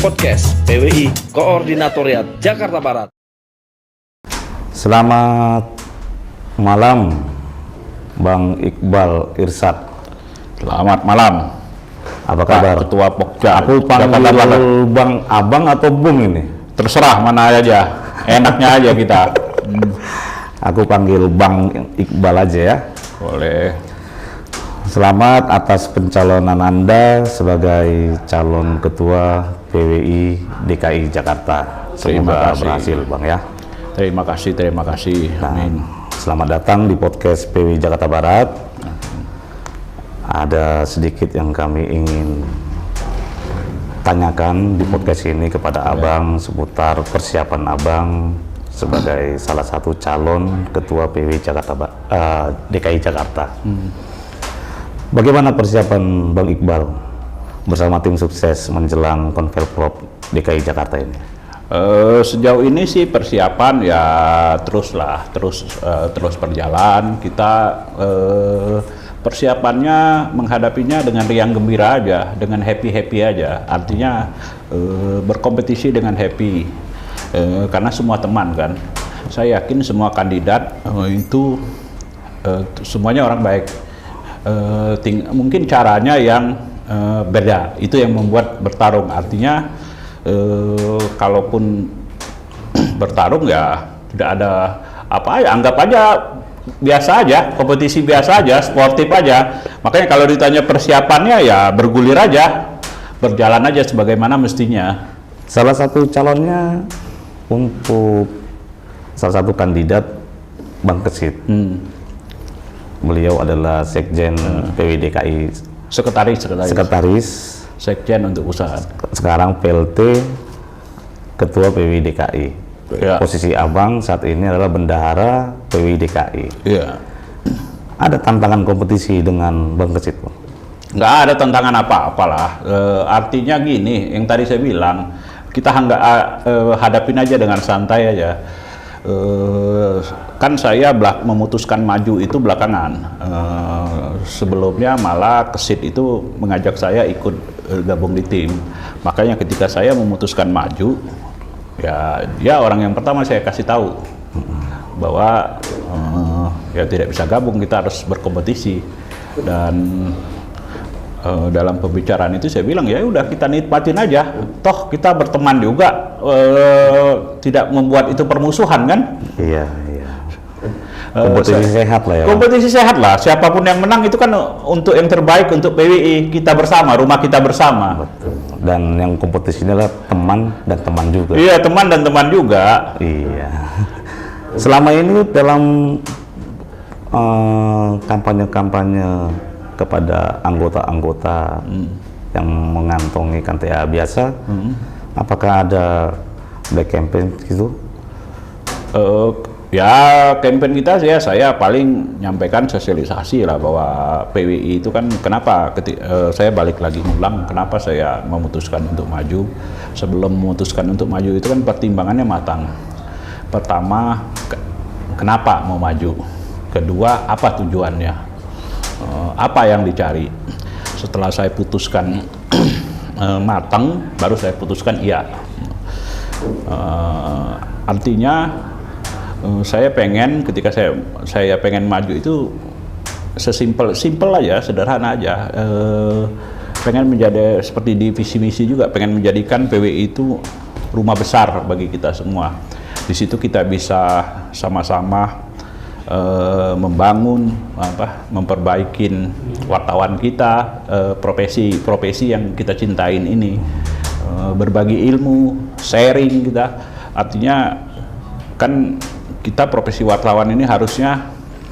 Podcast PWI Koordinatoriat Jakarta Barat. Selamat malam Bang Iqbal Irsyad. Selamat malam. Apa kabar? Ketua Pokja. Aku panggil Bang Abang atau Bung ini? Terserah mana aja. Enaknya aja kita. Aku panggil Bang Iqbal aja ya. Boleh. Selamat atas pencalonan Anda sebagai calon ketua PWI DKI Jakarta. Terima Semoga kasih. berhasil Bang ya. Terima kasih. Amin. Selamat datang di podcast PWI Jakarta Barat. Ada sedikit yang kami ingin tanyakan di podcast ini kepada Abang seputar persiapan Abang sebagai salah satu calon ketua PWI DKI Jakarta. Bagaimana persiapan Bang Iqbal bersama tim sukses menjelang Konverprop DKI Jakarta ini? Sejauh ini sih persiapan ya terus berjalan. Kita persiapannya menghadapinya dengan riang gembira aja, dengan happy aja. Artinya berkompetisi dengan happy, karena semua teman kan. Saya yakin semua kandidat itu semuanya orang baik. Mungkin caranya yang beda, itu yang membuat bertarung. Artinya kalaupun bertarung ya tidak ada apa ya, anggap aja biasa aja, kompetisi biasa aja, sportif aja. Makanya kalau ditanya persiapannya ya bergulir aja, berjalan aja sebagaimana mestinya. Salah satu calonnya untuk salah satu kandidat Bang Kesit. Beliau adalah Sekjen PWI DKI, Sekretaris Sekjen untuk usaha. Sekarang PLT Ketua PWI DKI. Ya. Posisi Abang saat ini adalah Bendahara PWI DKI. Iya. Ada tantangan kompetisi dengan Bang Kesit, Bang? Nggak ada tantangan apa-apalah. Artinya gini, yang tadi saya bilang, kita hadapin aja dengan santai aja. Kan saya memutuskan maju itu belakangan. Sebelumnya malah Kesit itu mengajak saya ikut gabung di tim. Makanya ketika saya memutuskan maju, ya dia orang yang pertama saya kasih tahu bahwa ya tidak bisa gabung, kita harus berkompetisi. Dan dalam pembicaraan itu saya bilang ya udah kita nikmatin aja, toh kita berteman juga, tidak membuat itu permusuhan kan. Iya. Kompetisi sehat lah ya. Kompetisi sehat lah, siapapun yang menang itu kan untuk yang terbaik untuk PWI kita bersama, rumah kita bersama. Betul. Dan yang kompetisi ini adalah teman dan teman juga. Iya, teman dan teman juga. Iya. Selama ini dalam kampanye-kampanye kepada anggota-anggota yang mengantongi KTA biasa, apakah ada black campaign gitu? Ya campaign kita saya paling nyampaikan sosialisasi lah, bahwa PWI itu kan kenapa saya balik lagi ngulang kenapa saya memutuskan untuk maju. Sebelum memutuskan untuk maju itu kan pertimbangannya matang. Pertama, kenapa mau maju? Kedua, apa tujuannya? Apa yang dicari? Setelah saya putuskan matang, baru saya putuskan iya. Artinya saya pengen, ketika saya pengen maju itu simple aja, sederhana aja. Pengen menjadi seperti di visi misi juga, pengen menjadikan PWI itu rumah besar bagi kita semua. Di situ kita bisa sama-sama membangun, memperbaikin wartawan kita, profesi yang kita cintain ini, berbagi ilmu, sharing kita. Artinya kan kita profesi wartawan ini harusnya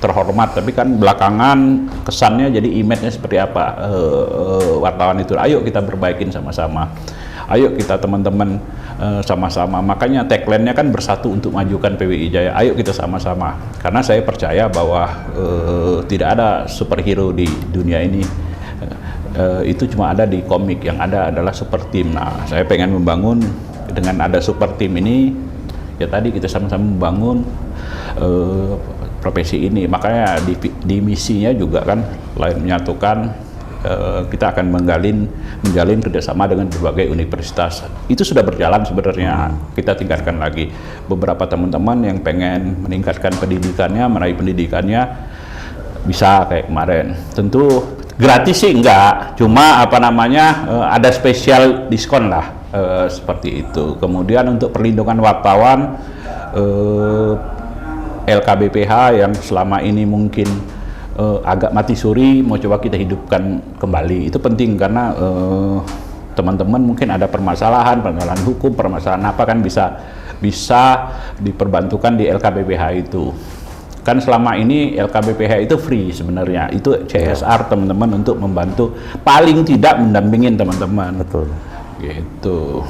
terhormat, tapi kan belakangan kesannya jadi image-nya seperti apa wartawan itu. Ayo kita perbaikin sama-sama, ayo kita teman-teman sama-sama. Makanya tagline-nya kan bersatu untuk majukan PWI Jaya. Ayo kita sama-sama, karena saya percaya bahwa tidak ada superhero di dunia ini. Itu cuma ada di komik, yang ada adalah super team. Nah, saya pengen membangun dengan ada super team ini, ya tadi kita sama-sama membangun profesi ini. Makanya di misinya juga kan lain menyatukan kita akan menjalin kerjasama dengan berbagai universitas. Itu sudah berjalan sebenarnya. Kita tingkatkan lagi. Beberapa teman-teman yang pengen meningkatkan pendidikannya, meraih pendidikannya, bisa kayak kemarin. Tentu gratis sih enggak, cuma ada spesial diskon lah, seperti itu. Kemudian untuk perlindungan wartawan, LKBPH yang selama ini mungkin agak mati suri, mau coba kita hidupkan kembali. Itu penting karena teman-teman mungkin ada permasalahan hukum, permasalahan apa kan bisa diperbantukan di LKBPH itu. Kan selama ini LKBPH itu free sebenarnya, itu CSR teman-teman untuk membantu, paling tidak mendampingin teman-teman. Betul. Gitu.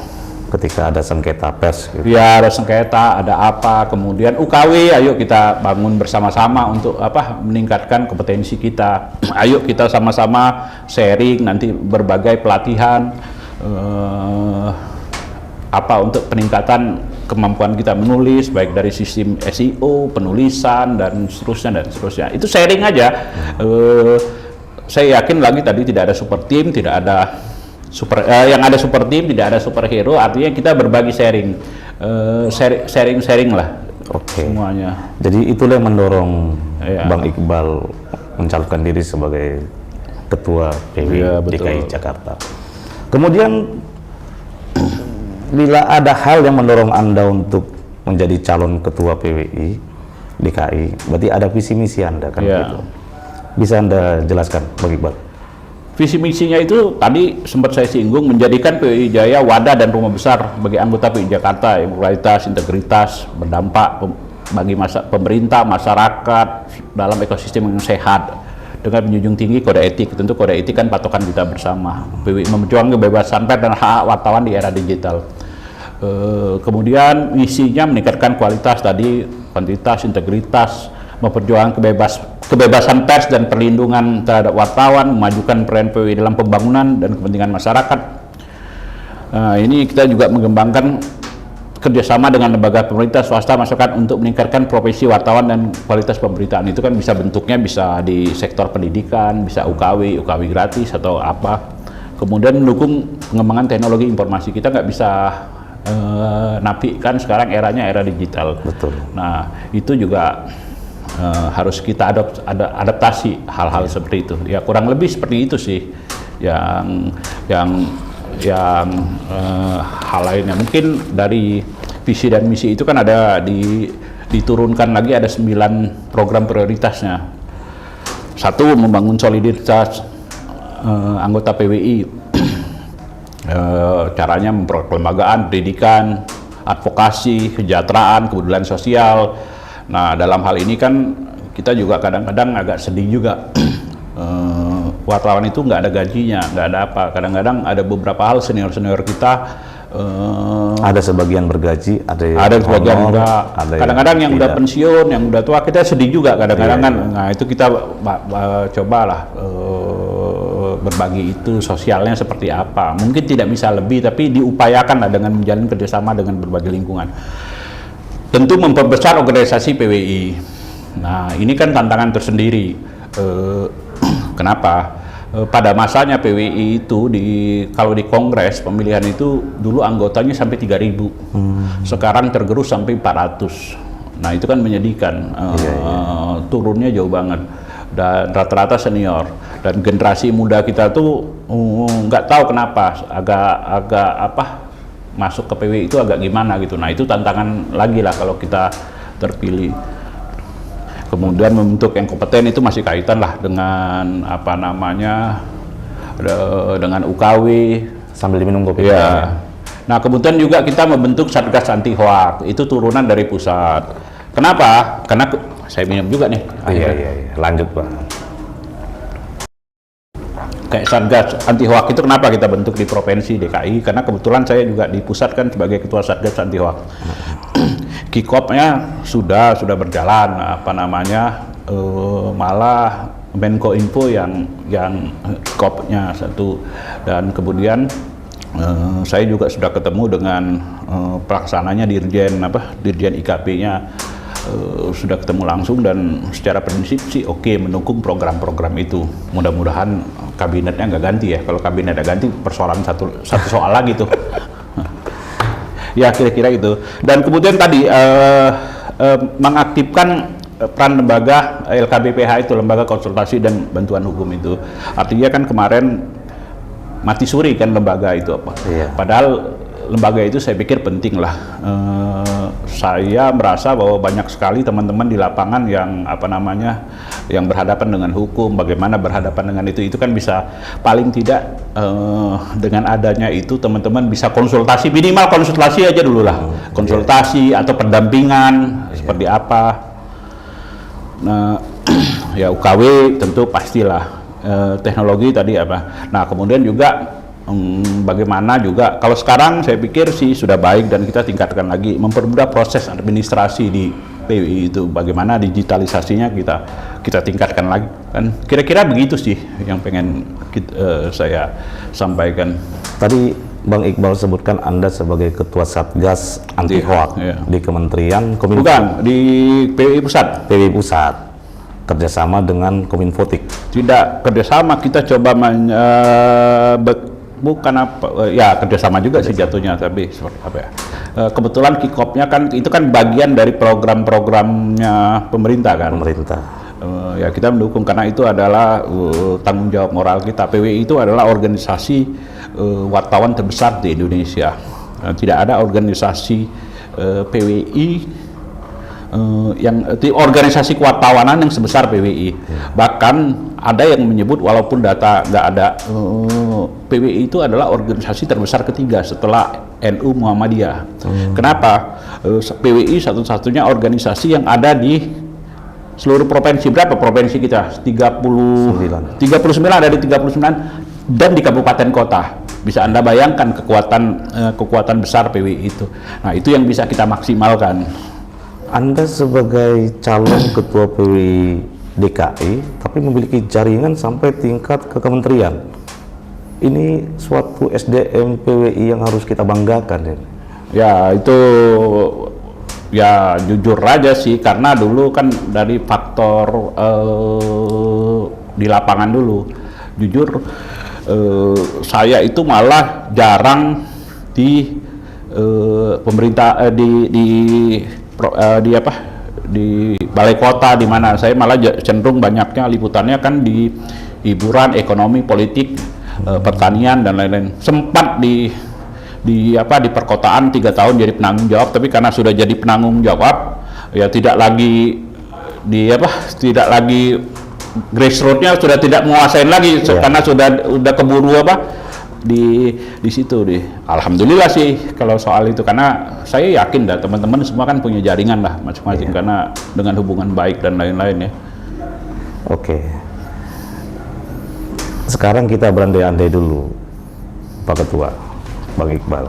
Ketika ada sengketa pers gitu. Ya, ada sengketa, ada apa, kemudian UKW, ayo kita bangun bersama-sama untuk meningkatkan kompetensi kita. Ayo kita sama-sama sharing nanti berbagai pelatihan untuk peningkatan kemampuan kita menulis, baik dari sistem SEO, penulisan dan seterusnya. Itu sharing aja. Saya yakin lagi tadi tidak ada super team, tidak ada yang ada super team, tidak ada superhero. Artinya kita berbagi sharing, sharing lah. Oke. Semuanya. Jadi itulah yang mendorong Ya. Bang Iqbal mencalonkan diri sebagai Ketua PW Ya, betul. DKI Jakarta. Kemudian bila ada hal yang mendorong Anda untuk menjadi calon Ketua PWI DKI, berarti ada visi misi Anda kan Ya. gitu. Bisa Anda jelaskan, Bang Iqbal? Visi misinya itu tadi sempat saya singgung, menjadikan PWI Jaya wadah dan rumah besar bagi anggota PWI Jakarta yang berkualitas, integritas, berdampak bagi pemerintah, masyarakat dalam ekosistem yang sehat dengan menjunjung tinggi kode etik. Tentu kode etik kan patokan kita bersama. PWI memperjuangkan kebebasan pers dan hak wartawan di era digital. Kemudian misinya meningkatkan kualitas tadi, kuantitas, integritas, memperjuangkan kebebasan pers dan perlindungan terhadap wartawan, memajukan peran PWI dalam pembangunan dan kepentingan masyarakat. Ini kita juga mengembangkan kerjasama dengan lembaga pemerintah, swasta, masyarakat untuk meningkatkan profesi wartawan dan kualitas pemberitaan. Itu kan bisa bentuknya bisa di sektor pendidikan, bisa UKW gratis atau apa. Kemudian mendukung pengembangan teknologi informasi. Kita nggak bisa nafikan sekarang eranya era digital. Betul. Nah, itu juga harus kita adaptasi hal-hal seperti itu. Ya kurang lebih seperti itu sih yang hal lainnya. Mungkin dari visi dan misi itu kan ada diturunkan lagi, ada 9 program prioritasnya. 1, membangun soliditas anggota PWI. Caranya memperoleh kelembagaan, pendidikan, advokasi, kesejahteraan, kepedulian sosial. Nah, dalam hal ini kan kita juga kadang-kadang agak sedih juga. Wartawan itu nggak ada gajinya, nggak ada apa. Kadang-kadang ada beberapa hal senior-senior kita Ada sebagian bergaji, ada sebagian honor, enggak. ada Kadang-kadang yang udah tidak. pensiun, yang udah tua, kita sedih juga kadang-kadang Iya, kan. iya. Nah, itu kita cobalah berbagi itu sosialnya seperti apa. Mungkin tidak bisa lebih, tapi diupayakan lah dengan menjalin kerjasama dengan berbagai lingkungan. Tentu memperbesar organisasi PWI. Nah, ini kan tantangan tersendiri. Kenapa? Pada masanya PWI itu kalau di kongres pemilihan itu dulu anggotanya sampai 3.000, sekarang tergerus sampai 400. Nah itu kan menyedihkan, turunnya jauh banget dan rata-rata senior dan generasi muda kita tuh nggak tahu kenapa agak masuk ke PWI itu agak gimana gitu. Nah itu tantangan lagi lah kalau kita terpilih. Kemudian membentuk yang kompeten itu masih kaitan lah dengan dengan UKW Sambil diminum kopi. ya. Nah kemudian juga kita membentuk Satgas Anti Hoax, itu turunan dari pusat. Kenapa? Karena saya minum juga nih. Iya. Lanjut, Pak. Kayak Satgas Anti Hoax itu kenapa kita bentuk di Provinsi DKI? Karena kebetulan saya juga di pusat kan sebagai Ketua Satgas Anti Hoax. Kick-off-nya sudah berjalan, malah Menko Info yang kick-off-nya satu, dan kemudian saya juga sudah ketemu dengan pelaksananya Dirjen IKP-nya sudah ketemu langsung dan secara prinsip sih oke mendukung program-program itu. Mudah-mudahan kabinetnya nggak ganti ya. Kalau kabinetnya ganti persoalan satu soal lagi tuh. Ya kira-kira itu. Dan kemudian tadi mengaktifkan peran lembaga LKBPH itu, lembaga konsultasi dan bantuan hukum itu. Artinya kan kemarin mati suri kan lembaga itu apa. Iya. Padahal lembaga itu saya pikir penting lah. Saya merasa bahwa banyak sekali teman-teman di lapangan yang yang berhadapan dengan hukum, bagaimana berhadapan dengan itu kan bisa paling tidak dengan adanya itu teman-teman bisa konsultasi, minimal konsultasi aja dulu lah, konsultasi atau pendampingan seperti apa. Nah, ya UKW tentu pastilah, teknologi tadi apa. Nah kemudian juga bagaimana juga kalau sekarang saya pikir sih sudah baik dan kita tingkatkan lagi, mempermudah proses administrasi di PWI itu, bagaimana digitalisasinya kita tingkatkan lagi kan, kira-kira begitu sih yang pengen saya sampaikan. Tadi Bang Iqbal sebutkan Anda sebagai Ketua Satgas Anti Hoax di Kementerian Kominfo. Bukan, di PWI Pusat. PWI Pusat, kerjasama dengan Kominfotik. Tidak kerjasama, kita coba bukan apa ya kerjasama juga sih jatuhnya, tapi seperti apa ya, kebetulan kick-off-nya kan itu kan bagian dari program-programnya pemerintah kan. Ya kita mendukung karena itu adalah tanggung jawab moral kita. PWI itu adalah organisasi wartawan terbesar di Indonesia. Tidak ada organisasi PWI yang organisasi kewartawanan yang sebesar PWI. Bahkan ada yang menyebut walaupun data nggak ada, PWI itu adalah organisasi terbesar ketiga setelah NU Muhammadiyah. Kenapa? PWI satu-satunya organisasi yang ada di seluruh provinsi. Berapa provinsi kita? 39 ada di 39 dan di kabupaten kota. Bisa Anda bayangkan kekuatan besar PWI itu. Nah, itu yang bisa kita maksimalkan. Anda sebagai calon ketua PWI DKI tapi memiliki jaringan sampai tingkat ke kementerian. Ini suatu SDM PWI yang harus kita banggakan. Ya, itu ya jujur aja sih, karena dulu kan dari faktor di lapangan dulu, jujur saya itu malah jarang di pemerintah di balai kota, di mana saya malah cenderung banyaknya liputannya kan di hiburan, ekonomi, politik, pertanian dan lain-lain. Sempat di perkotaan 3 tahun jadi penanggung jawab, tapi karena sudah jadi penanggung jawab ya tidak lagi grassroots-nya sudah tidak menguasain lagi karena sudah keburu di situ deh. Alhamdulillah sih kalau soal itu, karena saya yakin dah teman-teman semua kan punya jaringan lah masing-masing karena dengan hubungan baik dan lain-lain ya. Oke. Sekarang kita berandai-andai dulu, Pak Ketua, Bang Iqbal.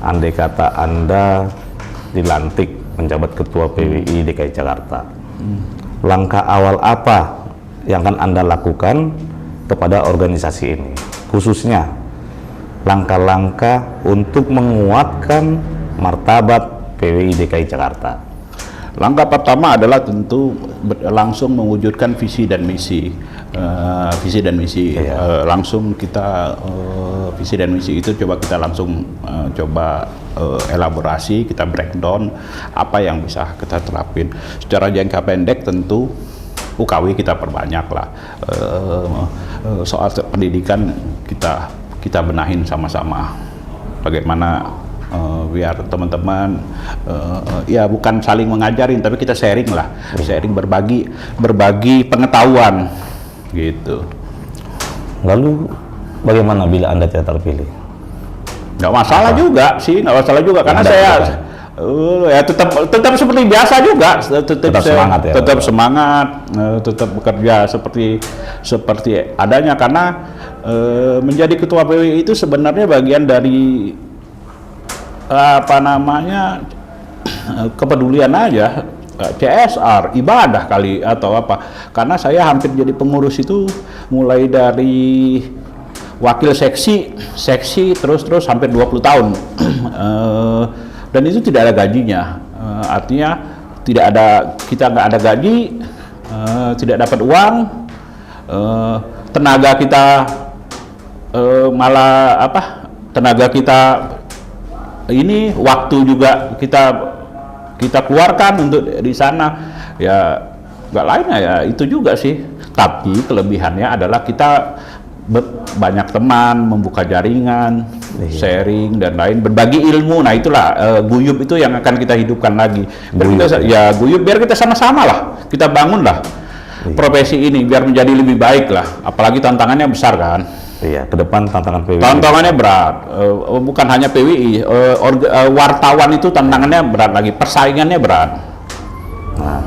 Andai kata Anda dilantik menjabat Ketua PWI DKI Jakarta, langkah awal apa yang akan Anda lakukan kepada organisasi ini, khususnya langkah-langkah untuk menguatkan martabat PWI DKI Jakarta? Langkah pertama adalah tentu langsung mewujudkan visi dan misi. Langsung kita visi dan misi itu coba kita langsung elaborasi, kita breakdown apa yang bisa kita terapin. Secara jangka pendek tentu UKW kita perbanyak lah, soal pendidikan kita benahin sama-sama, bagaimana biar teman-teman ya bukan saling mengajarin tapi kita sharing lah, sharing, berbagi pengetahuan gitu. Lalu bagaimana bila Anda tidak terpilih? Nggak masalah juga sih, nggak masalah juga karena saya ya tetap seperti biasa juga, tetap semangat ya, tetap bekerja seperti adanya, karena menjadi ketua PWI itu sebenarnya bagian dari kepedulian aja, CSR, ibadah kali atau apa. Karena saya hampir jadi pengurus itu mulai dari wakil seksi terus hampir 20 tahun. Dan itu tidak ada gajinya. Artinya kita nggak ada gaji, tidak dapat uang, tenaga kita malah tenaga kita ini waktu juga kita keluarkan untuk di sana, ya nggak lainnya ya itu juga sih. Tapi kelebihannya adalah kita banyak teman, membuka jaringan, sharing dan lain, berbagi ilmu. Nah itulah Guyub itu yang akan kita hidupkan lagi. Guyub biar kita sama-sama lah, kita bangun lah profesi ini biar menjadi lebih baik lah. Apalagi tantangannya besar kan. Iya, ke depan tantangan PWI. Tantangannya berat, bukan hanya PWI, wartawan itu tantangannya berat lagi, persaingannya berat. Nah,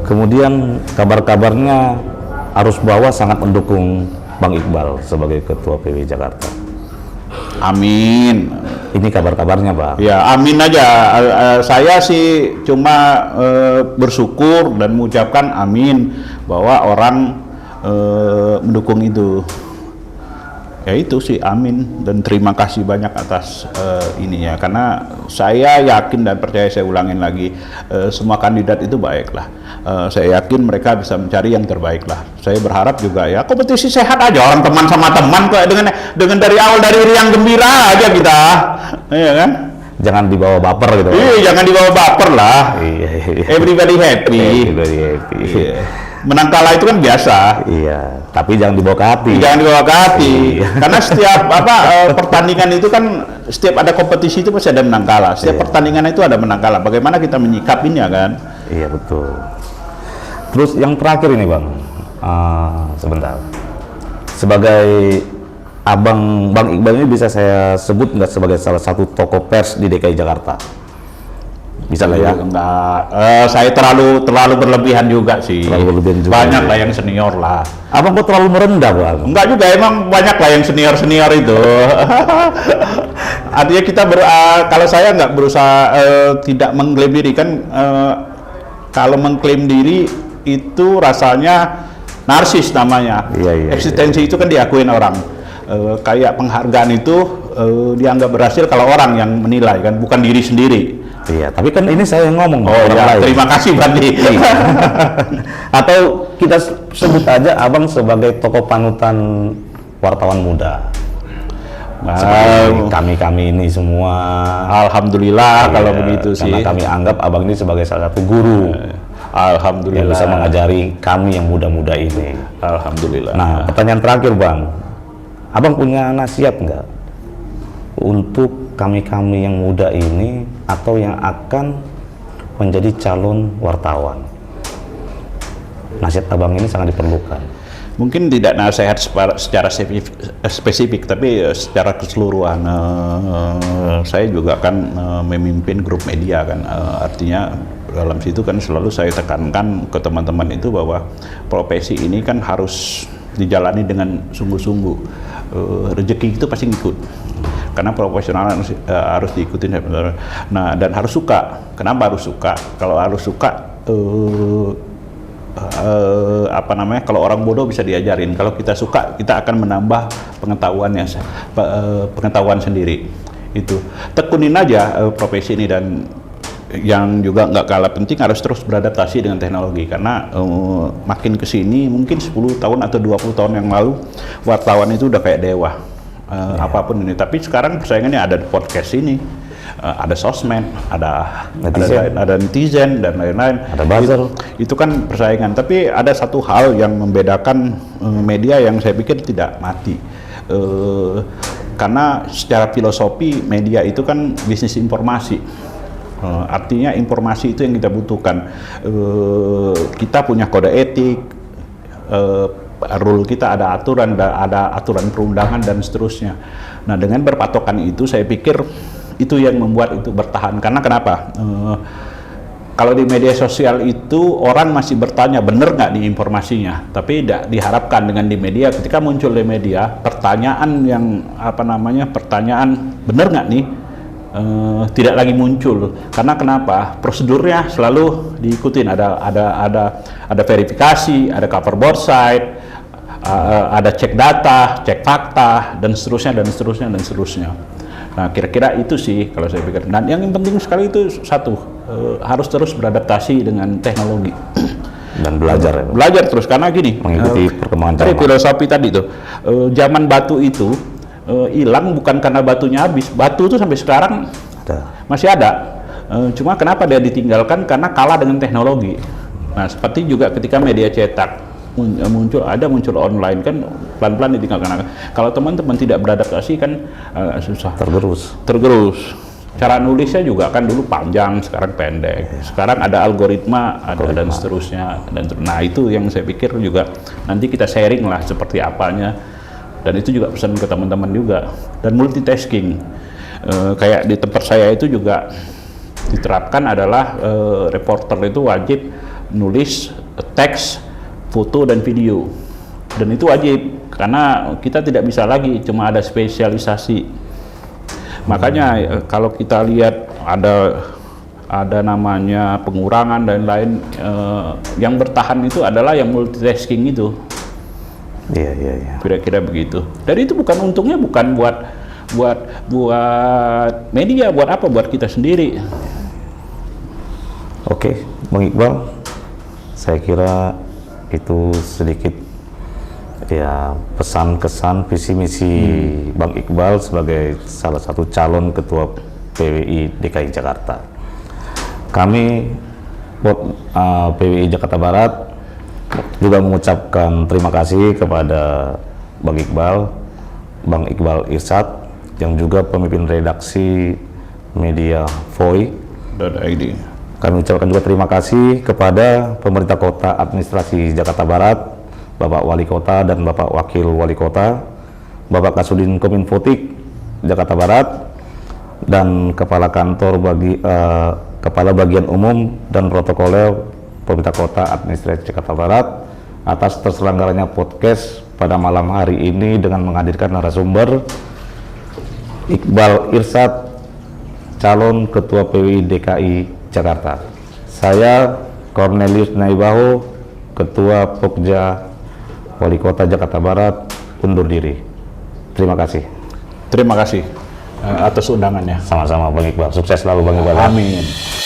kemudian kabar-kabarnya Arus Bawah sangat mendukung Bang Iqbal sebagai Ketua PWI Jakarta. Amin. Ini kabar-kabarnya, Bang. Ya, amin aja. Saya sih cuma bersyukur dan mengucapkan amin bahwa orang mendukung itu. Ya itu sih, amin, dan terima kasih banyak atas ini ya, karena saya yakin dan percaya, saya ulangin lagi, semua kandidat itu baik lah. Saya yakin mereka bisa mencari yang terbaik lah. Saya berharap juga ya kompetisi sehat aja, orang teman sama teman kok, dengan dari awal dari riang gembira aja kita, iya kan? Jangan dibawa baper gitu. Iya, jangan dibawa baper lah. Iya. Everybody happy. Everybody happy. Iya. Menang kalah itu kan biasa. Iya, tapi jangan dibawa ke hati. Jangan dibawa ke hati. Iya. Karena setiap pertandingan itu kan, setiap ada kompetisi itu pasti ada menang kalah. Setiap pertandingan itu ada menang kalah. Bagaimana kita menyikapinya kan? Iya, betul. Terus yang terakhir ini, Bang. Sebentar. Sebagai Bang Iqbal ini bisa saya sebut nggak sebagai salah satu tokoh pers di DKI Jakarta? Bisa lah ya? Enggak, saya terlalu berlebihan juga sih. Terlalu berlebihan juga. Banyak lah yang senior lah. Abang kok terlalu merendah, Bang? Enggak juga, emang banyak lah yang senior itu. Artinya kita kalau saya nggak berusaha tidak mengklaim diri kan, kalau mengklaim diri itu rasanya narsis namanya. Iya. Eksistensi itu kan diakuin orang. Kayak penghargaan itu dianggap berhasil kalau orang yang menilai kan, bukan diri sendiri. Iya, tapi kan ini saya yang ngomong. Oh ya, lain. terima kasih Bandi. Atau kita sebut aja Abang sebagai tokoh panutan wartawan muda. Kami ini semua. Alhamdulillah kalau begitu sih. Karena kami anggap Abang ini sebagai salah satu guru. Alhamdulillah. Yang bisa mengajari kami yang muda-muda ini. Alhamdulillah. Nah, pertanyaan terakhir, Bang. Abang punya nasihat nggak untuk kami-kami yang muda ini atau yang akan menjadi calon wartawan? Nasihat Abang ini sangat diperlukan. Mungkin tidak nasihat secara spesifik, tapi secara keseluruhan. Saya juga kan memimpin grup media kan, artinya dalam situ kan selalu saya tekankan ke teman-teman itu bahwa profesi ini kan harus dijalani dengan sungguh-sungguh. Rezeki itu pasti ngikut, karena profesional harus diikutin. Nah, dan harus suka. Kenapa harus suka? Kalau harus suka, kalau orang bodoh bisa diajarin. Kalau kita suka, kita akan menambah pengetahuan sendiri. Itu tekunin aja profesi ini, dan yang juga nggak kalah penting harus terus beradaptasi dengan teknologi, karena makin kesini mungkin 10 tahun atau 20 tahun yang lalu wartawan itu udah kayak dewa, apapun ini. Tapi sekarang persaingannya ada podcast ini, ada sosmed, ada netizen dan lain-lain, ada buzzer. Itu kan persaingan. Tapi ada satu hal yang membedakan media yang saya pikir tidak mati, karena secara filosofi media itu kan bisnis informasi. Artinya informasi itu yang kita butuhkan. Kita punya kode etik, rule kita ada aturan perundangan dan seterusnya. Nah, dengan berpatokan itu saya pikir itu yang membuat itu bertahan. Karena kenapa? Kalau di media sosial itu orang masih bertanya benar nggak nih informasinya, tapi tidak diharapkan dengan di media. Ketika muncul di media pertanyaan yang pertanyaan benar nggak nih, tidak lagi muncul. Karena kenapa? Prosedurnya selalu diikutin. Ada verifikasi, ada cover both side, ada cek data, cek fakta, dan seterusnya. Nah, kira-kira itu sih kalau saya pikir. Dan yang penting sekali itu satu, harus terus beradaptasi dengan teknologi. Dan belajar ya, Pak. Belajar terus, karena gini, Mengikuti perkembangan tadi zaman. filosofi tadi tuh, zaman batu itu hilang bukan karena batunya habis. Batu itu sampai sekarang masih ada. Cuma kenapa dia ditinggalkan? Karena kalah dengan teknologi. Nah, seperti juga ketika media cetak muncul online kan pelan-pelan ditinggalkan. Kalau teman-teman tidak beradaptasi kan susah. Tergerus. Cara nulisnya juga kan dulu panjang, sekarang pendek. Sekarang ada algoritma, dan seterusnya. Nah, itu yang saya pikir juga nanti kita sharing lah seperti apanya. Dan itu juga pesan ke teman-teman juga. Dan multitasking. Kayak di tempat saya itu juga diterapkan adalah reporter itu wajib nulis teks, foto dan video, dan itu wajib karena kita tidak bisa lagi cuma ada spesialisasi. Makanya kalau kita lihat ada namanya pengurangan dan lain, yang bertahan itu adalah yang multitasking itu. Iya. Kira-kira begitu. Dan itu bukan untungnya bukan buat media, buat apa? Buat kita sendiri. Oke, Bang Iqbal, saya kira itu sedikit ya pesan kesan visi misi Bang Iqbal sebagai salah satu calon ketua PWI DKI Jakarta. Kami PWI Jakarta Barat juga mengucapkan terima kasih kepada Bang Bang Iqbal Irsyad yang juga pemimpin redaksi media Voi.id. Kami ucapkan juga terima kasih kepada pemerintah kota administrasi Jakarta Barat, Bapak Wali Kota dan Bapak Wakil Wali Kota, Bapak Kasudin Kominfotik Jakarta Barat, dan Kepala Kantor Kepala Bagian Umum dan Protokoler Pemerintah Kota Administrasi Jakarta Barat atas terselenggaranya podcast pada malam hari ini dengan menghadirkan narasumber Iqbal Irsyad, calon Ketua PWI DKI Jakarta. Saya Cornelius Naibaho, Ketua Pokja Wali Kota Jakarta Barat, undur diri. Terima kasih. Terima kasih atas undangannya. Sama-sama Bang Iqbal. Sukses selalu Bang Iqbal. Amin.